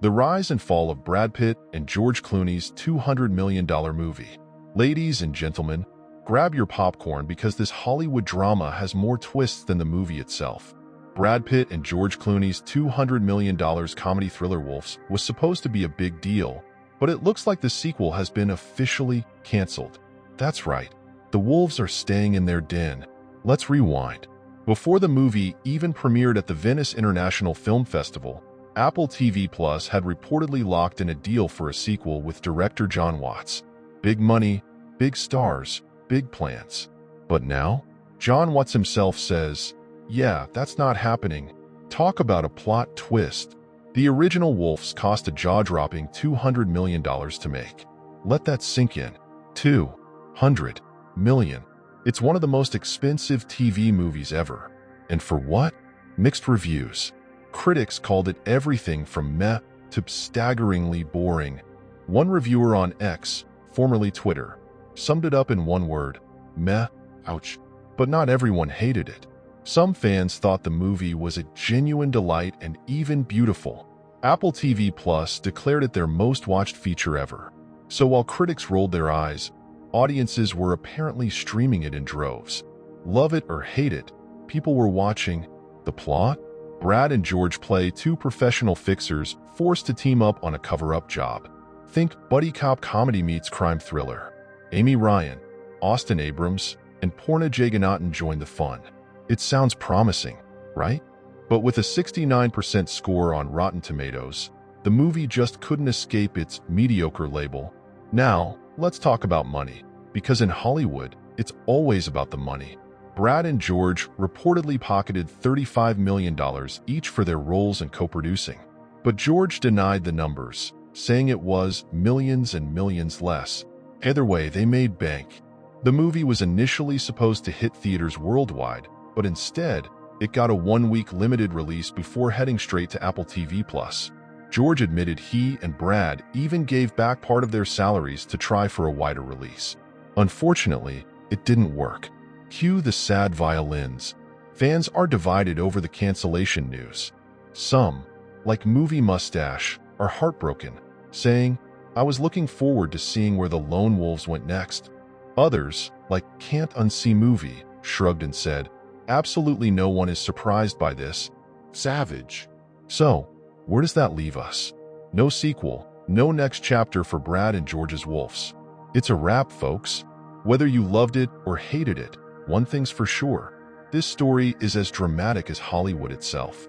The rise and fall of Brad Pitt and George Clooney's $200 million movie. Ladies and gentlemen, grab your popcorn because this Hollywood drama has more twists than the movie itself. Brad Pitt and George Clooney's $200 million comedy thriller Wolves was supposed to be a big deal, but it looks like the sequel has been officially canceled. That's right, the wolves are staying in their den. Let's rewind. Before the movie even premiered at the Venice International Film Festival, Apple TV Plus had reportedly locked in a deal for a sequel with director Jon Watts. Big money, big stars, big plans. But now, Jon Watts himself says, yeah, that's not happening. Talk about a plot twist. The original Wolves cost a jaw-dropping $200 million to make. Let that sink in. $200 million. It's one of the most expensive TV movies ever. And for what? Mixed reviews. Critics called it everything from meh to staggeringly boring. One reviewer on X, formerly Twitter, summed it up in one word: meh, ouch. But not everyone hated it. Some fans thought the movie was a genuine delight and even beautiful. Apple TV Plus declared it their most watched feature ever. So while critics rolled their eyes, audiences were apparently streaming it in droves. Love it or hate it, people were watching. The plot? Brad and George play two professional fixers forced to team up on a cover-up job. Think buddy cop comedy meets crime thriller. Amy Ryan, Austin Abrams, and Porna Jagannathan join the fun. It sounds promising, right? But with a 69% score on Rotten Tomatoes, the movie just couldn't escape its mediocre label. Now, let's talk about money, because in Hollywood, it's always about the money. Brad and George reportedly pocketed $35 million each for their roles in co-producing. But George denied the numbers, saying it was millions and millions less. Either way, they made bank. The movie was initially supposed to hit theaters worldwide, but instead, it got a one-week limited release before heading straight to Apple TV+. George admitted he and Brad even gave back part of their salaries to try for a wider release. Unfortunately, it didn't work. Cue the sad violins. Fans are divided over the cancellation news. Some, like Movie Mustache, are heartbroken, saying, I was looking forward to seeing where the Lone Wolves went next. Others, like Can't Unsee Movie, shrugged and said, absolutely no one is surprised by this. Savage. So, where does that leave us? No sequel, no next chapter for Brad and George's Wolves. It's a wrap, folks. Whether you loved it or hated it, one thing's for sure, this story is as dramatic as Hollywood itself.